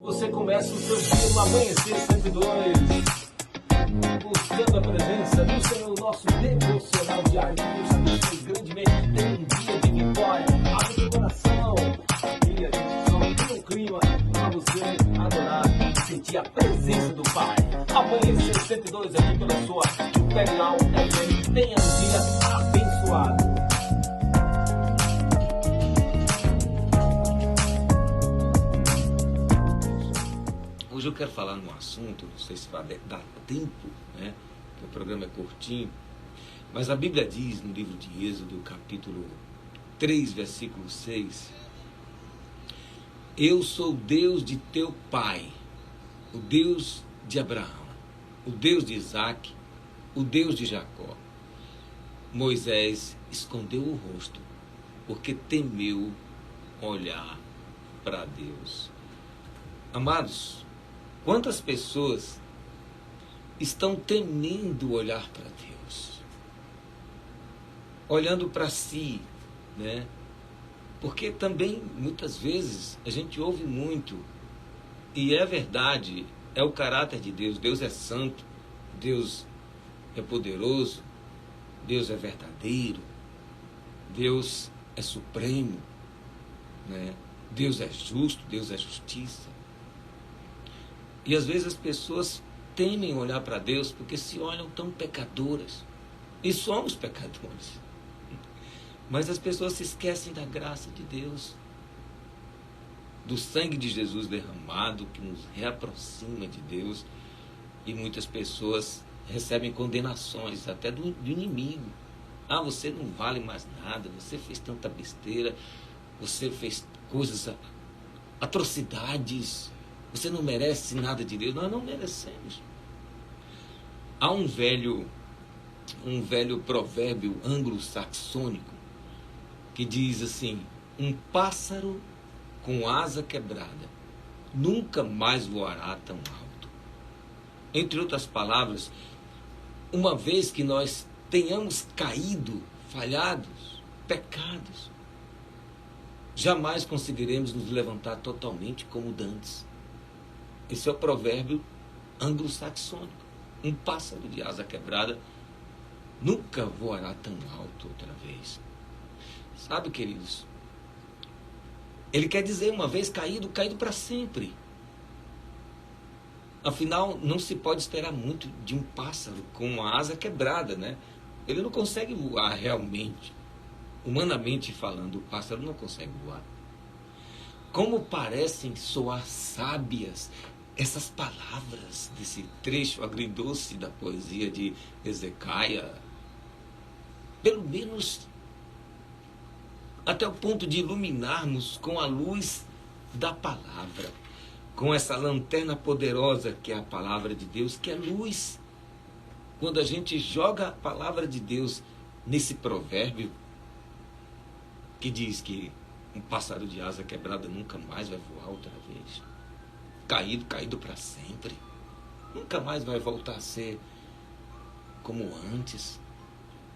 Você começa o seu dia no Amanhecer 102, buscando a presença do Senhor, nosso devocional diário. Que Deus abençoe grandemente. Tem um dia de vitória. Abre o seu coração. E a gente só tem um clima para você adorar e sentir a presença do Pai. Amanhecer 102 aqui pela sua Imperial FM. Tenha um dia abençoado. Hoje eu quero falar num assunto, não sei se vai dar tempo, né? Porque o programa é curtinho, mas a Bíblia diz no livro de Êxodo, capítulo 3, versículo 6: Eu sou o Deus de teu pai, o Deus de Abraão, o Deus de Isaac, o Deus de Jacó. Moisés escondeu o rosto, porque temeu olhar para Deus. Amados, quantas pessoas estão temendo olhar para Deus, olhando para si, né? Porque também, muitas vezes, a gente ouve muito, e é verdade, é o caráter de Deus. Deus é santo, Deus é poderoso, Deus é verdadeiro, Deus é supremo, né? Deus é justo, Deus é justiça. E às vezes as pessoas temem olhar para Deus porque se olham tão pecadoras. E somos pecadores. Mas as pessoas se esquecem da graça de Deus, do sangue de Jesus derramado que nos reaproxima de Deus. E muitas pessoas recebem condenações até do inimigo. Ah, você não vale mais nada, você fez tanta besteira, você fez coisas, atrocidades. Você não merece nada de Deus. Nós não merecemos. Há um velho provérbio anglo-saxônico que diz assim: um pássaro com asa quebrada nunca mais voará tão alto. Entre outras palavras, uma vez que nós tenhamos caído, falhados, pecados, jamais conseguiremos nos levantar totalmente como dantes. Esse é o provérbio anglo-saxônico. Um pássaro de asa quebrada nunca voará tão alto outra vez. Sabe, queridos? Ele quer dizer, uma vez caído, caído para sempre. Afinal, não se pode esperar muito de um pássaro com uma asa quebrada, né? Ele não consegue voar realmente. Humanamente falando, o pássaro não consegue voar. Como parecem soar sábias essas palavras desse trecho agridoce da poesia de Ezequiel, pelo menos até o ponto de iluminarmos com a luz da palavra, com essa lanterna poderosa que é a palavra de Deus, que é luz. Quando a gente joga a palavra de Deus nesse provérbio que diz que um pássaro de asa quebrada nunca mais vai voar outra vez. Caído para sempre. Nunca mais vai voltar a ser como antes.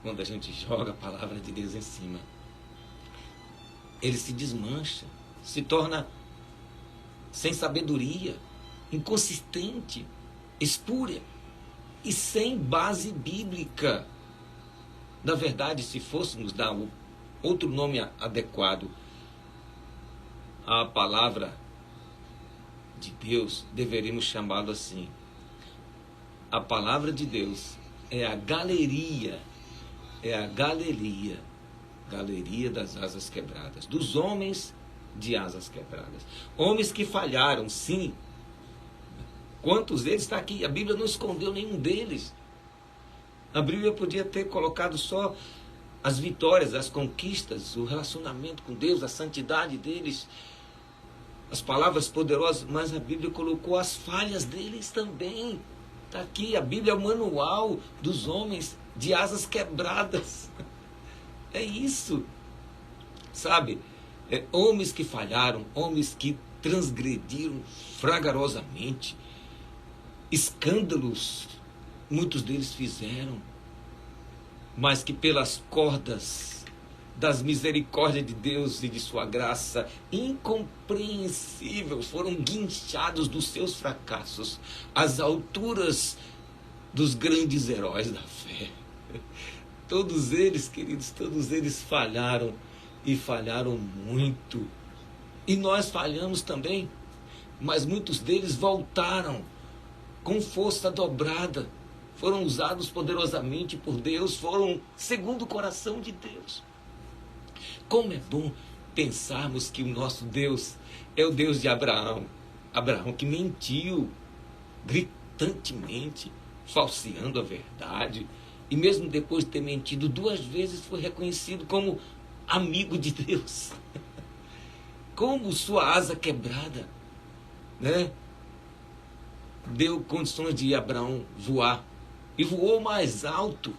Quando a gente joga a palavra de Deus em cima, ele se desmancha, se torna sem sabedoria, inconsistente, espúria e sem base bíblica. Na verdade, se fôssemos dar outro nome adequado à palavra de Deus, deveríamos chamá-lo assim: a palavra de Deus é a galeria das asas quebradas, dos homens de asas quebradas, homens que falharam, sim. Quantos deles está aqui? A Bíblia não escondeu nenhum deles. A Bíblia podia ter colocado só as vitórias, as conquistas, o relacionamento com Deus, a santidade deles, as palavras poderosas, mas a Bíblia colocou as falhas deles também. Está aqui, a Bíblia é o manual dos homens de asas quebradas. É isso, sabe? Homens que falharam, homens que transgrediram fragarosamente, escândalos, muitos deles fizeram, mas que pelas cordas das misericórdias de Deus e de sua graça incompreensível, foram guinchados dos seus fracassos às alturas dos grandes heróis da fé. Todos eles, queridos, todos eles falharam e falharam muito. E nós falhamos também, mas muitos deles voltaram com força dobrada, foram usados poderosamente por Deus, foram segundo o coração de Deus. Como é bom pensarmos que o nosso Deus é o Deus de Abraão. Abraão que mentiu gritantemente, falseando a verdade, e mesmo depois de ter mentido 2 vezes, foi reconhecido como amigo de Deus. Como sua asa quebrada, né, deu condições de Abraão voar. E voou mais alto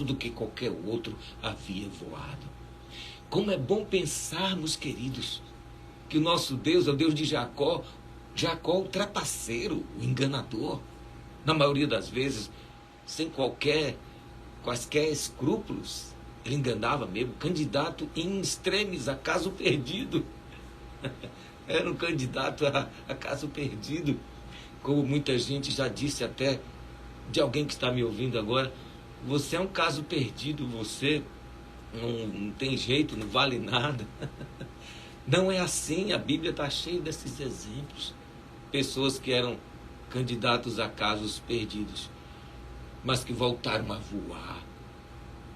do que qualquer outro havia voado. Como é bom pensarmos, queridos, que o nosso Deus é o Deus de Jacó. Jacó, o trapaceiro, o enganador, na maioria das vezes, sem quaisquer escrúpulos. Ele enganava mesmo, candidato em extremis a caso perdido. Era um candidato a caso perdido. Como muita gente já disse até de alguém que está me ouvindo agora, você é um caso perdido, você não tem jeito, não vale nada. Não é assim, a Bíblia está cheia desses exemplos. Pessoas que eram candidatos a casos perdidos, mas que voltaram a voar.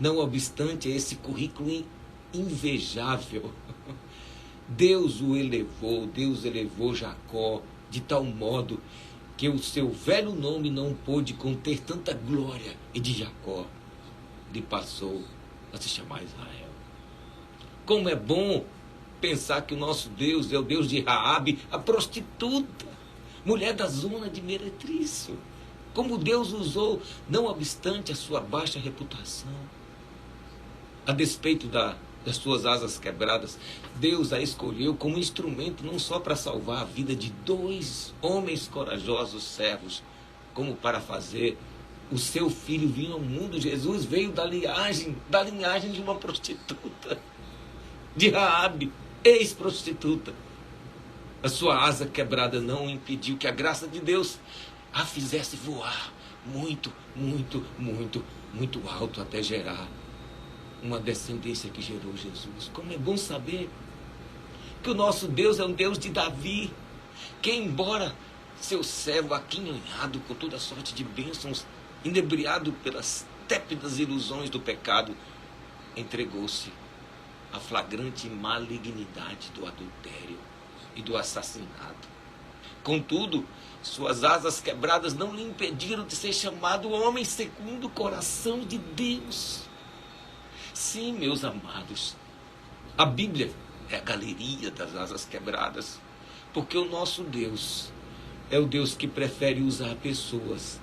Não obstante esse currículo invejável, Deus elevou Jacó de tal modo que o seu velho nome não pôde conter tanta glória, e de Jacó lhe passou a se chamar Israel. Como é bom pensar que o nosso Deus é o Deus de Raabe, a prostituta, mulher da zona de meretrício. Como Deus usou, não obstante a sua baixa reputação, a despeito das suas asas quebradas, Deus a escolheu como instrumento não só para salvar a vida de 2 homens corajosos servos, como para fazer o seu filho vir ao mundo. Jesus veio da linhagem de uma prostituta, de Raabe, ex-prostituta. A sua asa quebrada não impediu que a graça de Deus a fizesse voar muito, muito, muito, muito alto até gerar uma descendência que gerou Jesus. Como é bom saber que o nosso Deus é um Deus de Davi, que embora seu servo aquinhoado com toda sorte de bênçãos, inebriado pelas tépidas ilusões do pecado, entregou-se à flagrante malignidade do adultério e do assassinato. Contudo, suas asas quebradas não lhe impediram de ser chamado homem segundo o coração de Deus. Sim, meus amados, a Bíblia é a galeria das asas quebradas, porque o nosso Deus é o Deus que prefere usar pessoas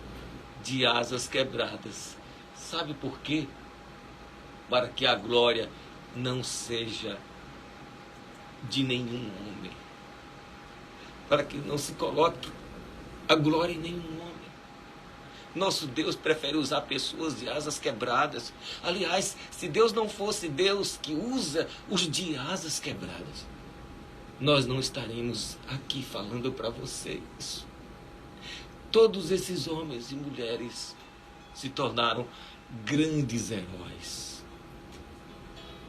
de asas quebradas. Sabe por quê? Para que a glória não seja de nenhum homem, para que não se coloque a glória em nenhum homem. Nosso Deus prefere usar pessoas de asas quebradas. Aliás, se Deus não fosse Deus que usa os de asas quebradas, nós não estaremos aqui falando para vocês. Todos esses homens e mulheres se tornaram grandes heróis,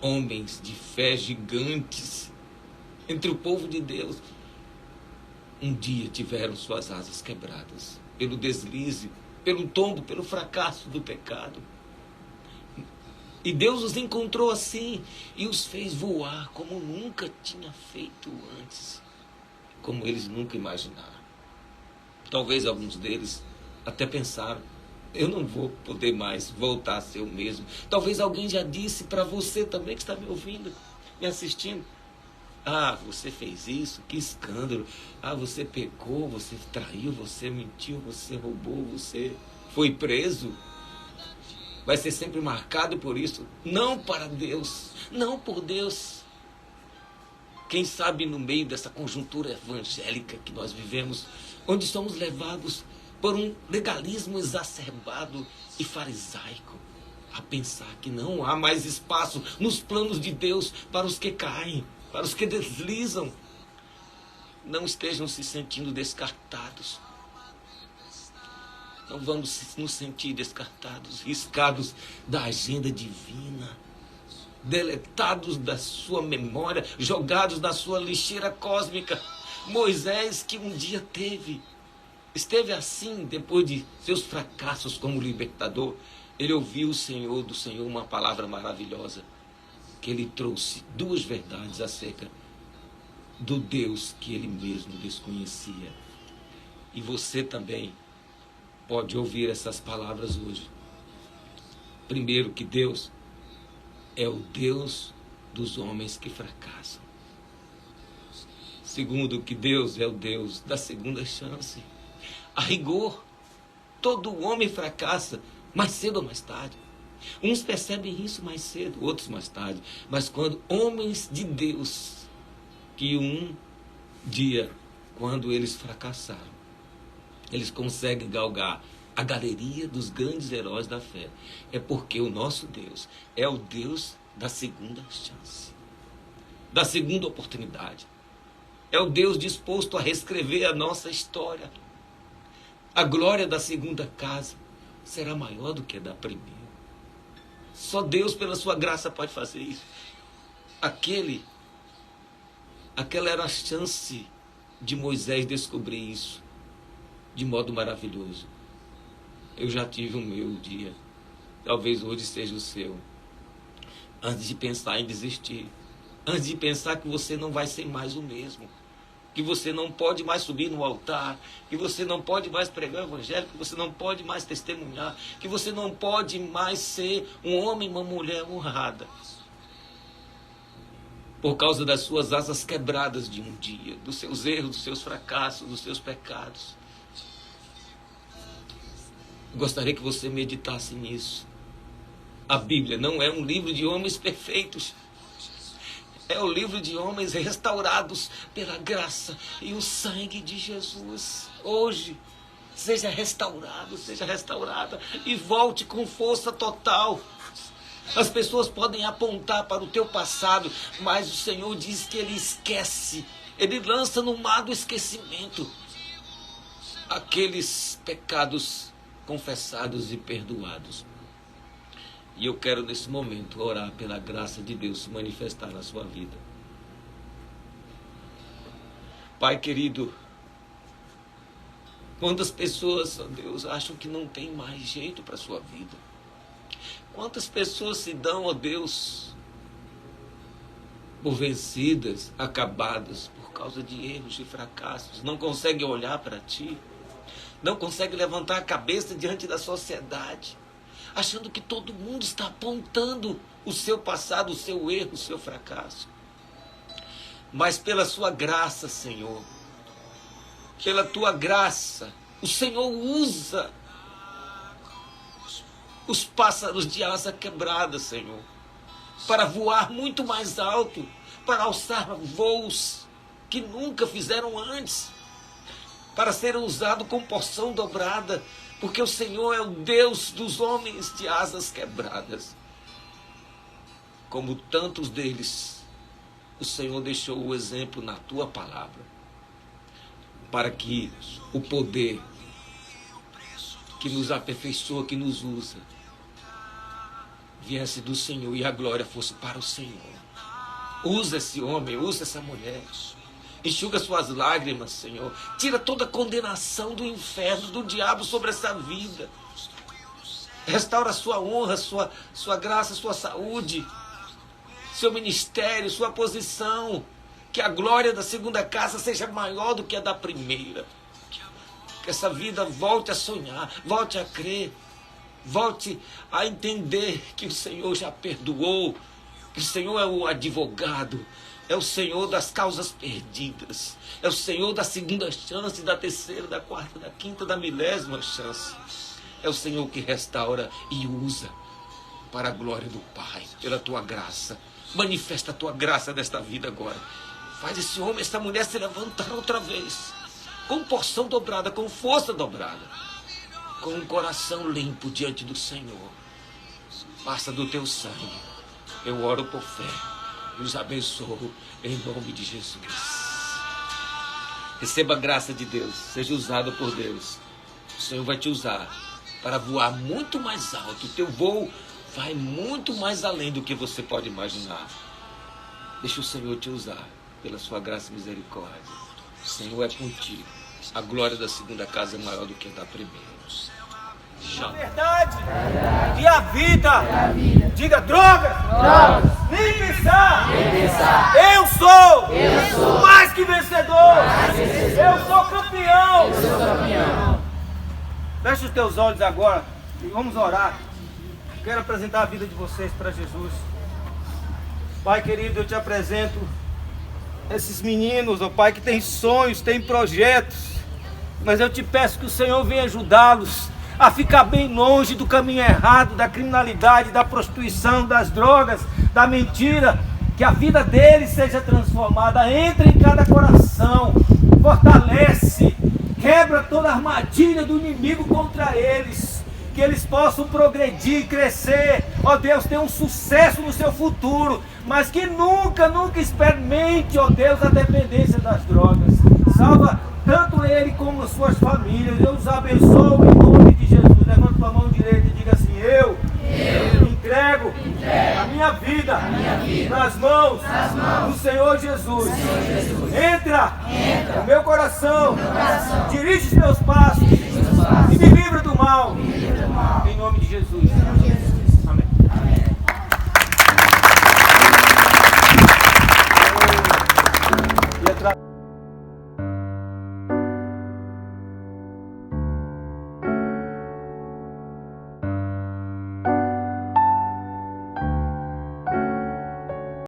homens de fé gigantes entre o povo de Deus. Um dia tiveram suas asas quebradas pelo deslize, pelo tombo, pelo fracasso do pecado. E Deus os encontrou assim e os fez voar como nunca tinha feito antes, como eles nunca imaginaram. Talvez alguns deles até pensaram: eu não vou poder mais voltar a ser o mesmo. Talvez alguém já disse para você também que está me ouvindo, me assistindo: ah, você fez isso, que escândalo. Ah, você pecou, você traiu, você mentiu, você roubou, você foi preso. Vai ser sempre marcado por isso. Não para Deus, não por Deus. Quem sabe no meio dessa conjuntura evangélica que nós vivemos, onde somos levados por um legalismo exacerbado e farisaico, a pensar que não há mais espaço nos planos de Deus para os que caem, para os que deslizam. Não estejam se sentindo descartados. Não vamos nos sentir descartados, riscados da agenda divina, deletados da sua memória, jogados na sua lixeira cósmica. Moisés, que um dia esteve assim depois de seus fracassos como libertador, ele ouviu do Senhor uma palavra maravilhosa, que ele trouxe duas verdades acerca do Deus que ele mesmo desconhecia. E você também pode ouvir essas palavras hoje. Primeiro, que Deus é o Deus dos homens que fracassam. Segundo, que Deus é o Deus da segunda chance. A rigor, todo homem fracassa, mais cedo ou mais tarde. Uns percebem isso mais cedo, outros mais tarde. Mas quando homens de Deus, que um dia, quando eles fracassaram, eles conseguem galgar a galeria dos grandes heróis da fé, é porque o nosso Deus é o Deus da segunda chance, da segunda oportunidade. É o Deus disposto a reescrever a nossa história. A glória da segunda casa será maior do que a da primeira. Só Deus, pela sua graça, pode fazer isso. Aquela era a chance de Moisés descobrir isso de modo maravilhoso. Eu já tive o meu dia, talvez hoje seja o seu. Antes de pensar em desistir, antes de pensar que você não vai ser mais o mesmo, que você não pode mais subir no altar, que você não pode mais pregar o evangelho, que você não pode mais testemunhar, que você não pode mais ser um homem e uma mulher honrada, por causa das suas asas quebradas de um dia, dos seus erros, dos seus fracassos, dos seus pecados. Gostaria que você meditasse nisso. A Bíblia não é um livro de homens perfeitos. É o livro de homens restaurados pela graça e o sangue de Jesus. Hoje, seja restaurado, seja restaurada e volte com força total. As pessoas podem apontar para o teu passado, mas o Senhor diz que Ele esquece. Ele lança no mar do esquecimento aqueles pecados confessados e perdoados. E eu quero nesse momento orar pela graça de Deus se manifestar na sua vida. Pai querido, quantas pessoas, ó Deus, acham que não tem mais jeito para a sua vida? Quantas pessoas se dão, ó Deus, por vencidas, acabadas, por causa de erros e fracassos, não conseguem olhar para Ti, não conseguem levantar a cabeça diante da sociedade, achando que todo mundo está apontando o seu passado, o seu erro, o seu fracasso. Mas pela sua graça, Senhor, pela Tua graça, o Senhor usa os pássaros de asa quebrada, Senhor, para voar muito mais alto, para alçar voos que nunca fizeram antes, para serem usados com porção dobrada, porque o Senhor é o Deus dos homens de asas quebradas. Como tantos deles, o Senhor deixou o exemplo na Tua palavra, para que o poder que nos aperfeiçoa, que nos usa, viesse do Senhor e a glória fosse para o Senhor. Usa esse homem, usa essa mulher. Enxuga suas lágrimas, Senhor. Tira toda a condenação do inferno, do diabo sobre essa vida. Restaura sua honra, sua graça, sua saúde, seu ministério, sua posição. Que a glória da segunda casa seja maior do que a da primeira. Que essa vida volte a sonhar, volte a crer, volte a entender que o Senhor já perdoou, que o Senhor é o advogado, é o Senhor das causas perdidas, é o Senhor da segunda chance, da terceira, da quarta, da quinta, da milésima chance. É o Senhor que restaura e usa para a glória do Pai, pela Tua graça. Manifesta a Tua graça nesta vida agora. Faz esse homem, essa mulher se levantar outra vez, com porção dobrada, com força dobrada, com um coração limpo diante do Senhor. passa do teu sangue. Eu oro por fé e os abençoo em nome de Jesus. Receba a graça de Deus, seja usado por Deus. O Senhor vai te usar para voar muito mais alto. O teu voo vai muito mais além do que você pode imaginar. Deixa o Senhor te usar pela sua graça e misericórdia. O Senhor é contigo. A glória da segunda casa é maior do que a da primeira. A verdade e a vida. Diga drogas. Nem pensar. Eu sou mais que vencedor. Eu sou campeão. Feche os teus olhos agora e vamos orar. Quero apresentar a vida de vocês para Jesus. Pai querido, eu te apresento esses meninos, ó Pai, que têm sonhos, têm projetos, mas eu te peço que o Senhor venha ajudá-los a ficar bem longe do caminho errado, da criminalidade, da prostituição, das drogas, da mentira. Que a vida deles seja transformada. Entra em cada coração, fortalece, quebra toda a armadilha do inimigo contra eles. Que eles possam progredir, crescer, ó Deus, ter um sucesso no seu futuro, mas que nunca experimente, ó Deus, a dependência das drogas. Salva tanto ele como as suas famílias. Eu os abençoo em nome de Jesus. Levanta tua mão direita e diga assim: eu entrego a minha vida nas mãos do Senhor Jesus. Entra no meu coração, dirige os meus passos e me livra do mal. Em nome de Jesus.